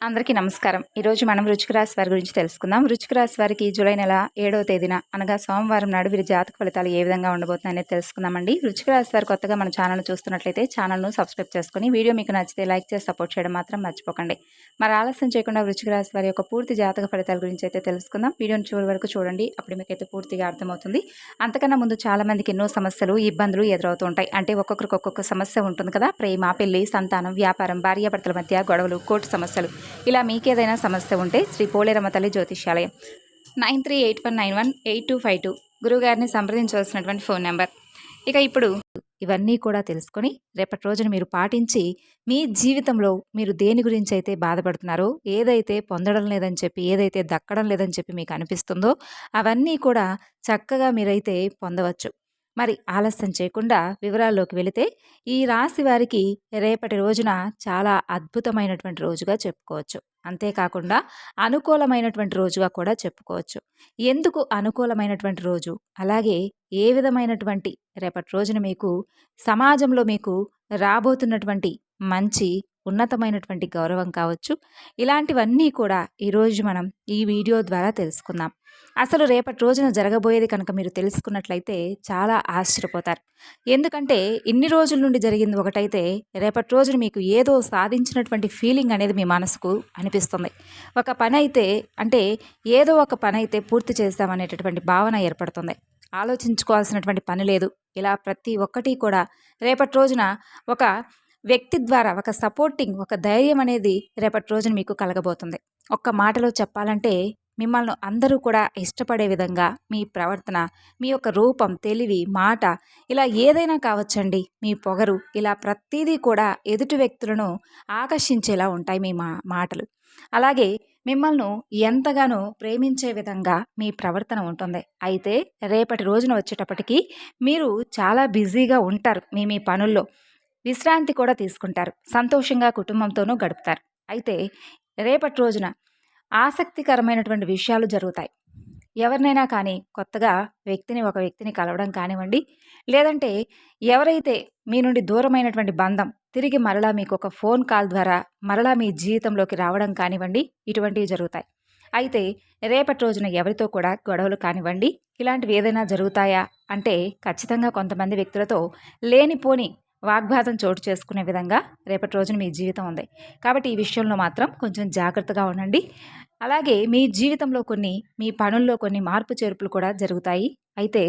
అందరికీ నమస్కారం. ఈరోజు మనం వృశ్చిక రాశి వారి గురించి తెలుసుకుందాం. వృశ్చిక రాశి వారికి జూలై నెల 7వ తేదీన అనగా సోమవారం నాడు వీరి జాతక ఫలితాలు ఏ విధంగా ఉండబోతున్నాయనేది తెలుసుకుందామండి. వృశ్చిక రాశి వారు కొత్తగా మన ఛానల్ చూస్తున్నట్లయితే ఛానల్ను సబ్స్క్రైబ్ చేసుకుని వీడియో మీకు నచ్చితే లైక్ చేసి సపోర్ట్ చేయడం మాత్రం మర్చిపోకండి. మరి ఆలస్యం చేయకుండా వృశ్చిక రాశి వారి యొక్క పూర్తి జాతక ఫలితాల గురించి అయితే తెలుసుకుందాం. వీడియోని చివరి వరకు చూడండి, అప్పుడు మీకైతే పూర్తిగా అర్థమవుతుంది. అంతకన్నా ముందు చాలా మందికి ఎన్నో సమస్యలు, ఇబ్బందులు ఎదురవుతూ ఉంటాయి. అంటే ఒక్కొక్కరికి ఒక్కొక్క సమస్య ఉంటుంది కదా. ప్రేమ, పెళ్లి, సంతానం, వ్యాపారం, భార్యాభర్తల మధ్య గొడవలు, కోర్టు సమస్యలు, ఇలా మీకేదైనా సమస్య ఉంటే శ్రీ పోలేరమ్మ తల్లి జ్యోతిష్యాలయం 9381918252 గురువుగారిని సంప్రదించవలసినటువంటి ఫోన్ నెంబర్. ఇక ఇప్పుడు ఇవన్నీ కూడా తెలుసుకొని రేపటి రోజున మీరు పాటించి మీ జీవితంలో మీరు దేని గురించి అయితే బాధపడుతున్నారో, ఏదైతే పొందడం లేదని చెప్పి, ఏదైతే దక్కడం లేదని చెప్పి మీకు అనిపిస్తుందో అవన్నీ కూడా చక్కగా మీరైతే పొందవచ్చు. మరి ఆలస్యం చేయకుండా వివరాల్లోకి వెళితే, ఈ రాశి వారికి రేపటి రోజున చాలా అద్భుతమైనటువంటి రోజుగా చెప్పుకోవచ్చు. అంతేకాకుండా అనుకూలమైనటువంటి రోజుగా కూడా చెప్పుకోవచ్చు. ఎందుకు అనుకూలమైనటువంటి రోజు, అలాగే ఏ విధమైనటువంటి రేపటి రోజున మీకు సమాజంలో మీకు రాబోతున్నటువంటి మంచి ఉన్నతమైనటువంటి గౌరవం కావచ్చు, ఇలాంటివన్నీ కూడా ఈరోజు మనం ఈ వీడియో ద్వారా తెలుసుకుందాం. అసలు రేపటి రోజున జరగబోయేది కనుక మీరు తెలుసుకున్నట్లయితే చాలా ఆశ్చర్యపోతారు. ఎందుకంటే ఇన్ని రోజుల నుండి జరిగింది ఒకటైతే, రేపటి రోజున మీకు ఏదో సాధించినటువంటి ఫీలింగ్ అనేది మీ మనసుకు అనిపిస్తుంది. ఒక పని అయితే అంటే ఏదో ఒక పని అయితే పూర్తి చేస్తామనేటటువంటి భావన ఏర్పడుతుంది. ఆలోచించుకోవాల్సినటువంటి పని లేదు. ఇలా ప్రతి ఒక్కటి కూడా రేపటి రోజున ఒక వ్యక్తి ద్వారా ఒక సపోర్టింగ్, ఒక ధైర్యం అనేది రేపటి రోజున మీకు కలగబోతుంది. ఒక్క మాటలో చెప్పాలంటే, మిమ్మల్ని అందరూ కూడా ఇష్టపడే విధంగా మీ ప్రవర్తన, మీ యొక్క రూపం, తెలివి, మాట, ఇలా ఏదైనా కావచ్చండి, మీ పొగరు, ఇలా ప్రతిదీ కూడా ఎదుటి వ్యక్తులను ఆకర్షించేలా ఉంటాయి మీ మాటలు. అలాగే మిమ్మల్ని ఎంతగానో ప్రేమించే విధంగా మీ ప్రవర్తన ఉంటుంది. అయితే రేపటి రోజున వచ్చేటప్పటికి మీరు చాలా బిజీగా ఉంటారు. మీ పనుల్లో విశ్రాంతి కూడా తీసుకుంటారు. సంతోషంగా కుటుంబంతోనూ గడుపుతారు. అయితే రేపటి రోజున ఆసక్తికరమైనటువంటి విషయాలు జరుగుతాయి. ఎవరినైనా కానీ కొత్తగా ఒక వ్యక్తిని కలవడం కానివ్వండి, లేదంటే ఎవరైతే మీ నుండి దూరమైనటువంటి బంధం తిరిగి మరలా మీకు ఒక ఫోన్ కాల్ ద్వారా మరలా మీ జీవితంలోకి రావడం కానివ్వండి, ఇటువంటివి జరుగుతాయి. అయితే రేపటి రోజున ఎవరితో కూడా గొడవలు కానివ్వండి, ఇలాంటివి ఏదైనా జరుగుతాయా అంటే ఖచ్చితంగా కొంతమంది వ్యక్తులతో లేనిపోని వాగ్వాదం చోటు చేసుకునే విధంగా రేపటి రోజున మీ జీవితం ఉంది. కాబట్టి ఈ విషయంలో మాత్రం కొంచెం జాగ్రత్తగా ఉండండి. అలాగే మీ జీవితంలో మీ పనుల్లో కొన్ని మార్పు చేర్పులు కూడా జరుగుతాయి. అయితే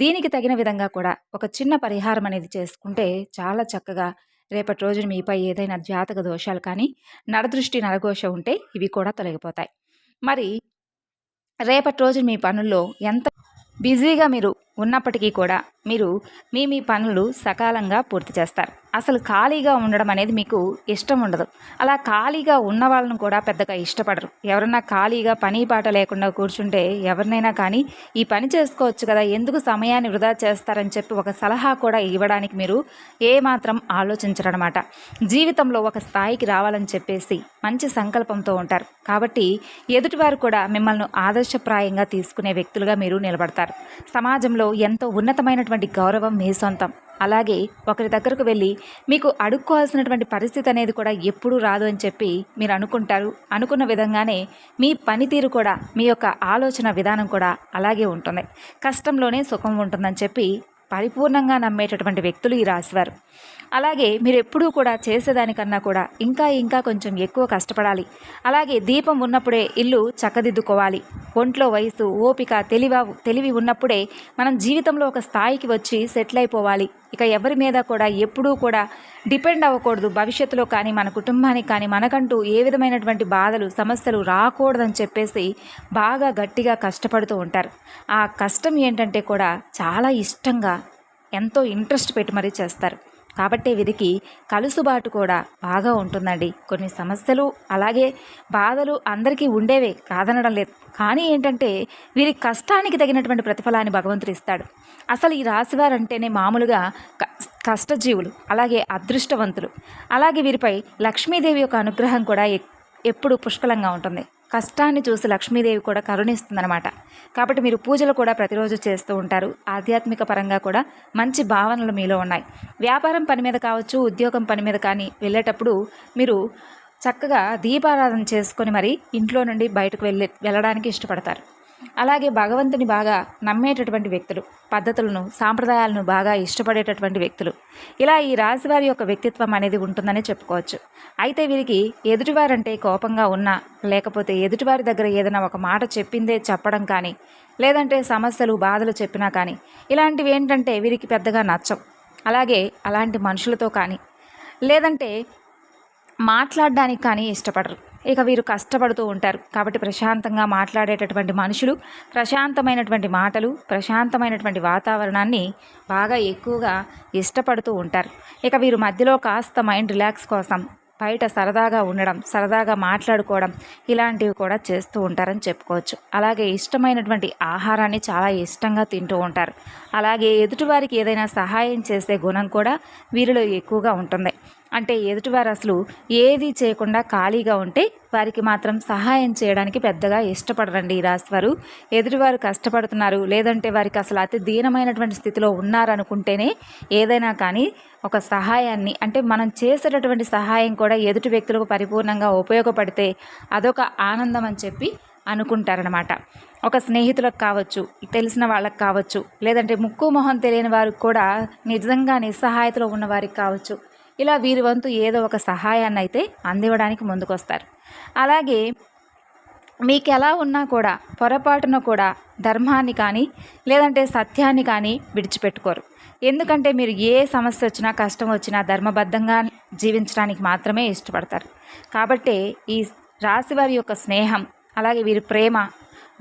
దీనికి తగిన విధంగా కూడా ఒక చిన్న పరిహారం అనేది చేసుకుంటే చాలా చక్కగా రేపటి రోజున మీపై ఏదైనా జాతక దోషాలు కానీ, నరదృష్టి, నరఘోష ఉంటే ఇవి కూడా తొలగిపోతాయి. మరి రేపటి రోజు మీ పనుల్లో ఎంత బిజీగా మీరు ఉన్నప్పటికీ కూడా మీరు మీ పనులు సకాలంగా పూర్తి చేస్తారు. అసలు ఖాళీగా ఉండడం అనేది మీకు ఇష్టం ఉండదు. అలా ఖాళీగా ఉన్న వాళ్ళను కూడా పెద్దగా ఇష్టపడరు. ఎవరన్నా ఖాళీగా పని పాట లేకుండా కూర్చుంటే ఎవరినైనా కానీ ఈ పని చేసుకోవచ్చు కదా, ఎందుకు సమయాన్ని వృధా చేస్తారని చెప్పి ఒక సలహా కూడా ఇవ్వడానికి మీరు ఏమాత్రం ఆలోచించరనమాట. జీవితంలో ఒక స్థాయికి రావాలని చెప్పేసి మంచి సంకల్పంతో ఉంటారు. కాబట్టి ఎదుటివారు కూడా మిమ్మల్ని ఆదర్శప్రాయంగా తీసుకునే వ్యక్తులుగా మీరు నిలబడతారు. సమాజంలో ఎంతో ఉన్నతమైనటువంటి గౌరవం మీ సొంతం. అలాగే ఒకరి దగ్గరకు వెళ్ళి మీకు అడుక్కోవాల్సినటువంటి పరిస్థితి అనేది కూడా ఎప్పుడూ రాదు అని చెప్పి మీరు అనుకుంటారు. అనుకున్న విధంగానే మీ పనితీరు కూడా, మీ యొక్క ఆలోచన విధానం కూడా అలాగే ఉంటుంది. కష్టంలోనే సుఖం ఉంటుందని చెప్పి పరిపూర్ణంగా నమ్మేటటువంటి వ్యక్తులు ఈ రాశివారు. అలాగే మీరు ఎప్పుడూ కూడా చేసేదానికన్నా కూడా ఇంకా కొంచెం ఎక్కువ కష్టపడాలి. అలాగే దీపం ఉన్నప్పుడే ఇల్లు చక్కదిద్దుకోవాలి. ఒంట్లో వయసు, ఓపిక, తెలివి ఉన్నప్పుడే మనం జీవితంలో ఒక స్థాయికి వచ్చి సెటిల్ అయిపోవాలి. ఇక ఎవరి మీద కూడా ఎప్పుడూ కూడా డిపెండ్ అవ్వకూడదు. భవిష్యత్తులో కానీ మన కుటుంబానికి కానీ మనకంటూ ఏ విధమైనటువంటి బాధలు, సమస్యలు రాకూడదని చెప్పేసి బాగా గట్టిగా కష్టపడుతూ ఉంటారు. ఆ కష్టం ఏంటంటే కూడా చాలా ఇష్టంగా, ఎంతో ఇంట్రెస్ట్ పెట్టి మరీ చేస్తారు. కాబట్టి వీరికి కలుసుబాటు కూడా బాగా ఉంటుందండి. కొన్ని సమస్యలు అలాగే బాధలు అందరికీ ఉండేవే, కాదనడం లేదు. కానీ ఏంటంటే వీరి కష్టానికి తగినటువంటి ప్రతిఫలాన్ని భగవంతుడు ఇస్తాడు. అసలు ఈ రాశివారు అంటేనే మామూలుగా కష్టజీవులు, అలాగే అదృష్టవంతులు. అలాగే వీరిపై లక్ష్మీదేవి యొక్క అనుగ్రహం కూడా ఎప్పుడు పుష్కలంగా ఉంటుంది. కష్టాన్ని చూసి లక్ష్మీదేవి కూడా కరుణిస్తుందన్నమాట. కాబట్టి మీరు పూజలు కూడా ప్రతిరోజు చేస్తూ ఉంటారు. ఆధ్యాత్మిక పరంగా కూడా మంచి భావనలు మీలో ఉన్నాయి. వ్యాపారం పని మీద కావచ్చు, ఉద్యోగం పని మీద కానీ వెళ్ళేటప్పుడు మీరు చక్కగా దీపారాధన చేసుకొని మరి ఇంట్లో నుండి బయటకు వెళ్ళడానికి ఇష్టపడతారు. అలాగే భగవంతుని బాగా నమ్మేటటువంటి వ్యక్తులు, పద్ధతులను సాంప్రదాయాలను బాగా ఇష్టపడేటటువంటి వ్యక్తులు, ఇలా ఈ రాశివారి యొక్క వ్యక్తిత్వం అనేది ఉంటుందని చెప్పుకోవచ్చు. అయితే వీరికి ఎదుటివారంటే కోపంగా ఉన్నా, లేకపోతే ఎదుటివారి దగ్గర ఏదైనా ఒక మాట చెప్పిందే చెప్పడం కానీ, లేదంటే సమస్యలు బాధలు చెప్పినా కానీ, ఇలాంటివి ఏంటంటే వీరికి పెద్దగా నచ్చవు. అలాగే అలాంటి మనుషులతో కానీ, లేదంటే మాట్లాడడానికి కానీ ఇష్టపడరు. ఇక వీరు కష్టపడుతూ ఉంటారు. కాబట్టి ప్రశాంతంగా మాట్లాడేటటువంటి మనుషులు, ప్రశాంతమైనటువంటి మాటలు, ప్రశాంతమైనటువంటి వాతావరణాన్ని బాగా ఎక్కువగా ఇష్టపడుతూ ఉంటారు. ఇక వీరు మధ్యలో కాస్త మైండ్ రిలాక్స్ కోసం బయట సరదాగా ఉండడం, సరదాగా మాట్లాడుకోవడం, ఇలాంటివి కూడా చేస్తూ ఉంటారని చెప్పుకోవచ్చు. అలాగే ఇష్టమైనటువంటి ఆహారాన్ని చాలా ఇష్టంగా తింటూ ఉంటారు. అలాగే ఎదుటివారికి ఏదైనా సహాయం చేసే గుణం కూడా వీరిలో ఎక్కువగా ఉంటుంది. అంటే ఎదుటివారు అసలు ఏది చేయకుండా ఖాళీగా ఉంటే వారికి మాత్రం సహాయం చేయడానికి పెద్దగా ఇష్టపడరండి ఈ రాశివారు. ఎదుటివారు కష్టపడుతున్నారు, లేదంటే వారికి అసలు అతి దీనమైనటువంటి స్థితిలో ఉన్నారనుకుంటేనే ఏదైనా కానీ ఒక సహాయాన్ని, అంటే మనం చేసేటటువంటి సహాయం కూడా ఎదుటి వ్యక్తులకు పరిపూర్ణంగా ఉపయోగపడితే అదొక ఆనందం అని చెప్పి అనుకుంటారనమాట. ఒక స్నేహితులకు కావచ్చు, తెలిసిన వాళ్ళకి కావచ్చు, లేదంటే ముక్కు మొహం తెలియని వారికి కూడా నిజంగా నిస్సహాయతలో ఉన్న వారికి కావచ్చు, ఇలా వీరి వంతు ఏదో ఒక సహాయాన్ని అయితే అందివ్వడానికి ముందుకొస్తారు. అలాగే మీకు ఎలా ఉన్నా కూడా పొరపాటున కూడా ధర్మాన్ని కానీ, లేదంటే సత్యాన్ని కానీ విడిచిపెట్టుకోరు. ఎందుకంటే మీరు ఏ సమస్య వచ్చినా, కష్టం వచ్చినా ధర్మబద్ధంగా జీవించడానికి మాత్రమే ఇష్టపడతారు. కాబట్టి ఈ రాశివారి యొక్క స్నేహం, అలాగే వీరి ప్రేమ,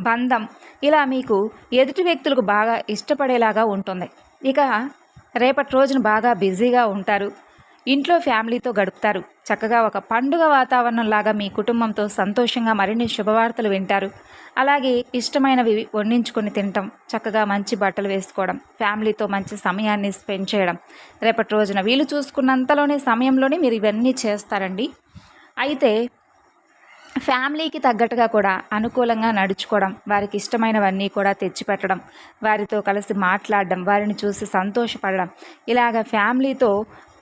బంధం ఇలా మీకు ఎదుటి వ్యక్తులకు బాగా ఇష్టపడేలాగా ఉంటుంది. ఇక రేపటి రోజున బాగా బిజీగా ఉంటారు. ఇంట్లో ఫ్యామిలీతో గడుపుతారు. చక్కగా ఒక పండుగ వాతావరణంలాగా మీ కుటుంబంతో సంతోషంగా మరిన్ని శుభవార్తలు వింటారు. అలాగే ఇష్టమైనవి వండించుకొని తినటం, చక్కగా మంచి బట్టలు వేసుకోవడం, ఫ్యామిలీతో మంచి సమయాన్ని స్పెండ్ చేయడం, రేపటి రోజున వీలు చూసుకున్నంతలోనే సమయంలోనే మీరు ఇవన్నీ చేస్తారండి. అయితే ఫ్యామిలీకి తగ్గట్టుగా కూడా అనుకూలంగా నడుచుకోవడం, వారికి ఇష్టమైనవన్నీ కూడా తెచ్చిపెట్టడం, వారితో కలిసి మాట్లాడడం, వారిని చూసి సంతోషపడడం, ఇలాగ ఫ్యామిలీతో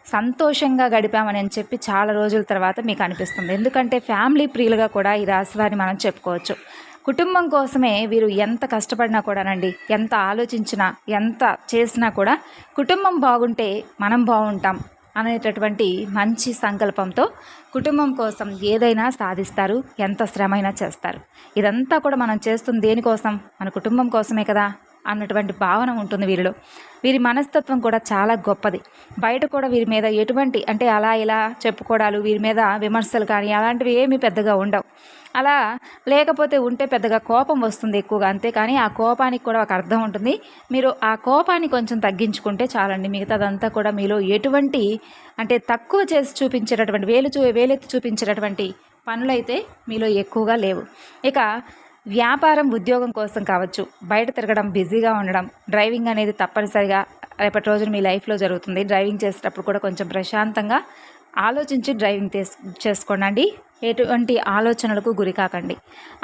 సంతోషంగా గడిపామని చెప్పి చాలా రోజుల తర్వాత మీకు అనిపిస్తుంది. ఎందుకంటే ఫ్యామిలీ ప్రియులుగా కూడా ఈ రాశివారిని మనం చెప్పుకోవచ్చు. కుటుంబం కోసమే వీరు ఎంత కష్టపడినా కూడానండి, ఎంత ఆలోచించినా, ఎంత చేసినా కూడా కుటుంబం బాగుంటే మనం బాగుంటాం అనేటటువంటి మంచి సంకల్పంతో కుటుంబం కోసం ఏదైనా సాధిస్తారు, ఎంత శ్రమైనా చేస్తారు. ఇదంతా కూడా మనం చేస్తుంది దేనికోసం? మన కుటుంబం కోసమే కదా అన్నటువంటి భావన ఉంటుంది వీరిలో. వీరి మనస్తత్వం కూడా చాలా గొప్పది. బయట కూడా వీరి మీద ఎటువంటి, అంటే అలా ఇలా చెప్పుకోవడాలు, వీరి మీద విమర్శలు కానీ అలాంటివి ఏమీ పెద్దగా ఉండవు. అలా లేకపోతే ఉంటే పెద్దగా కోపం వస్తుంది ఎక్కువగా, అంతేకాని ఆ కోపానికి కూడా ఒక అర్థం ఉంటుంది. మీరు ఆ కోపాన్ని కొంచెం తగ్గించుకుంటే చాలండి. మిగతాదంతా కూడా మీలో ఎటువంటి, అంటే తక్కువ చేసి చూపించేటటువంటి, వేలెత్తి చూపించేటటువంటి పనులైతే మీలో ఎక్కువగా లేవు. ఇక వ్యాపారం, ఉద్యోగం కోసం కావచ్చు, బయట తిరగడం, బిజీగా ఉండడం, డ్రైవింగ్ అనేది తప్పనిసరిగా రేపటి రోజున మీ లైఫ్లో జరుగుతుంది. డ్రైవింగ్ చేసేటప్పుడు కూడా కొంచెం ప్రశాంతంగా ఆలోచించి డ్రైవింగ్ చేసుకోండి. ఎటువంటి ఆలోచనలకు గురి కాకండి.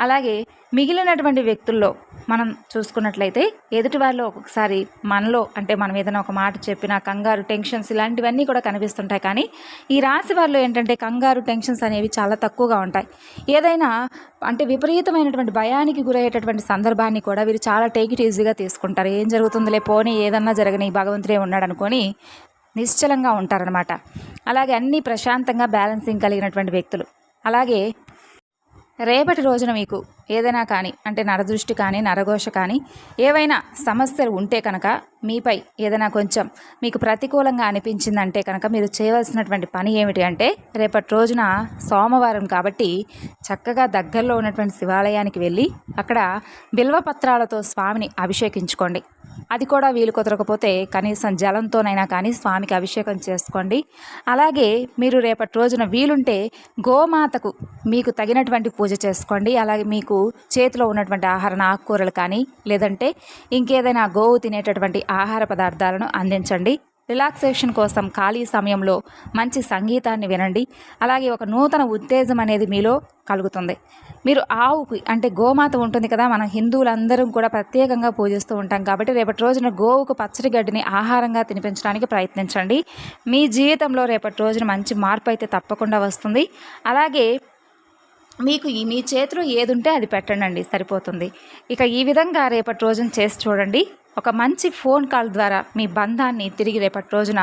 అలాగే మిగిలినటువంటి వ్యక్తుల్లో మనం చూసుకున్నట్లయితే ఎదుటి వారిలో ఒక్కొక్కసారి మనలో, అంటే మనం ఏదైనా ఒక మాట చెప్పినా కంగారు, టెన్షన్స్ ఇలాంటివన్నీ కూడా కనిపిస్తుంటాయి. కానీ ఈ రాశి వారిలో ఏంటంటే కంగారు, టెన్షన్స్ అనేవి చాలా తక్కువగా ఉంటాయి. ఏదైనా అంటే విపరీతమైనటువంటి భయానికి గురయ్యేటటువంటి సందర్భాన్ని కూడా వీరు చాలా టేక్ ఇట్ ఈజీగా తీసుకుంటారు. ఏం జరుగుతుందిలే, పోనీ ఏదన్నా జరగని, భగవంతుడే ఉన్నాడు అనుకొని నిశ్చలంగా ఉంటారనమాట. అలాగే అన్నీ ప్రశాంతంగా బ్యాలెన్సింగ్ కలిగినటువంటి వ్యక్తులు. అలాగే రేపటి రోజున మీకు ఏదైనా కానీ, అంటే నరదృష్టి కానీ, నరఘోష కానీ, ఏవైనా సమస్యలు ఉంటే కనుక, మీపై ఏదైనా కొంచెం మీకు ప్రతికూలంగా అనిపించిందంటే కనుక మీరు చేయవలసినటువంటి పని ఏమిటి అంటే, రేపటి రోజున సోమవారం కాబట్టి చక్కగా దగ్గరలో ఉన్నటువంటి శివాలయానికి వెళ్ళి అక్కడ బిల్వపత్రాలతో స్వామిని అభిషేకించుకోండి. అది కూడా వీలు కుదరకపోతే కనీసం జలంతోనైనా కానీ స్వామికి అభిషేకం చేసుకోండి. అలాగే మీరు రేపటి రోజున వీలుంటే గోమాతకు మీకు తగినటువంటి పూజ చేసుకోండి. అలాగే మీకు చేతిలో ఉన్నటువంటి ఆకుకూరలు కానీ, లేదంటే ఇంకేదైనా గోవు తినేటటువంటి ఆహార పదార్థాలను అందించండి. రిలాక్సేషన్ కోసం ఖాళీ సమయంలో మంచి సంగీతాన్ని వినండి. అలాగే ఒక నూతన ఉత్తేజం అనేది మీలో కలుగుతుంది. మీరు ఆవుకి అంటే గోమాత ఉంటుంది కదా, మనం హిందువులందరం కూడా ప్రత్యేకంగా పూజిస్తూ ఉంటాం కాబట్టి రేపటి రోజున గోవుకు పచ్చడి గడ్డిని ఆహారంగా తినిపించడానికి ప్రయత్నించండి. మీ జీవితంలో రేపటి రోజున మంచి మార్పు అయితే తప్పకుండా వస్తుంది. అలాగే మీకు మీ చేతిలో ఏదుంటే అది పెట్టండి, సరిపోతుంది. ఇక ఈ విధంగా రేపటి రోజున చేసి చూడండి. ఒక మంచి ఫోన్ కాల్ ద్వారా మీ బంధాన్ని తిరిగి రేపటి రోజున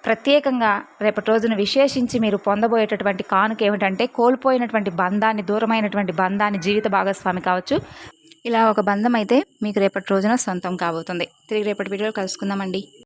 ప్రత్యేకంగా రేపటి రోజున విశేషించి మీరు పొందబోయేటటువంటి కానుక ఏమిటంటే కోల్పోయినటువంటి బంధాన్ని, దూరమైనటువంటి బంధాన్ని, జీవిత భాగస్వామి కావచ్చు, ఇలా ఒక బంధం అయితే మీకు రేపటి రోజున సొంతం కాబోతుంది. తిరిగి రేపటి వీడియోలో కలుసుకుందామండి.